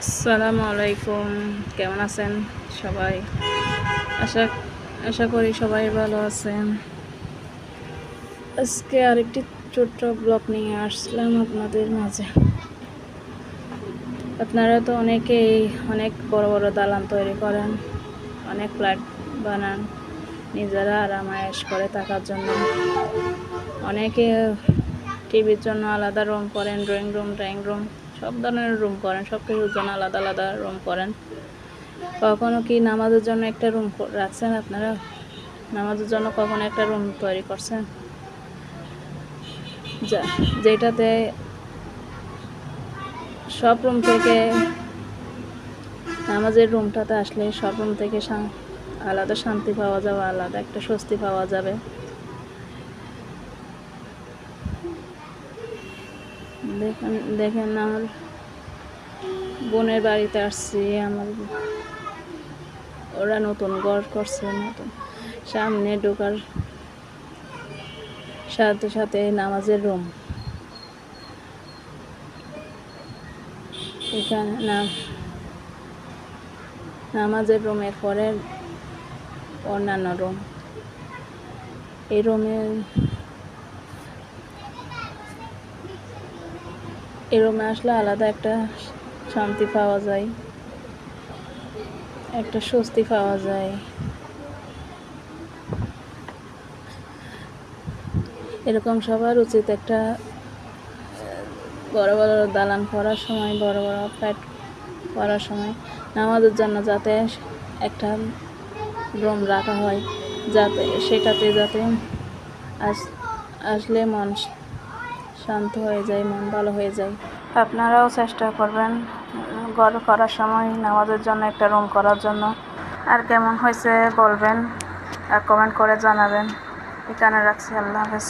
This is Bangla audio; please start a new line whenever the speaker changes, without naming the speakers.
আসসালামু আলাইকুম, কেমন আছেন সবাই? আশা আশা করি সবাই ভালো আছেন। আজকে আরেকটি ছোট্ট ব্লগ নিয়ে আসলাম আপনাদের মাঝে। আপনারা তো অনেকেই অনেক বড় বড় দালান তৈরি করেন, অনেক ফ্ল্যাট বানান নিজেরা আরামায়েশ করে থাকার জন্য। অনেকে টিভির জন্য আলাদা রুম করেন, ড্রয়িং রুম, ড্রয়িং রুম, সব ধরনের রুম করেন, সব কিছুর জন্য আলাদা আলাদা রুম করেন। কখনো কি নামাজের জন্য একটা রুম রাখছেন? আপনারা নামাজের জন্য কখনো একটা রুম তৈরি করছেন, যেটাতে সব রুম থেকে নামাজের রুমটাতে আসলে সব রুম থেকে আলাদা শান্তি পাওয়া যাবে, আলাদা একটা স্বস্তি পাওয়া যাবে। দেখেন আমার বোনের বাড়িতে আসছি, ওরা নতুন ঘর করছে, নতুন সামনে ঢোকার সাথে সাথে নামাজের রুম। এখানে নামাজের রুমের পরে অন্যান্য রুম। এই রুমে আসলে আলাদা একটা শান্তি পাওয়া যায়, একটা স্বস্তি পাওয়া যায়। এরকম সবার উচিত একটা বড় বড় দালান করার সময়, বড় বড় ফ্ল্যাট করার সময় নামাজের জন্য যাতে একটা রুম রাখা হয়, সেটাতে আসলে মন শান্ত হয়ে যায়, মন ভালো হয়ে যায়। আপনারাও চেষ্টা করবেন ঘর করার সময় নামাজের জন্য একটা রুম করার জন্য। আর কেমন হয়েছে বলবেন আর কমেন্ট করে জানাবেন। এখানে রাখছি, আল্লাহ হাফেজ।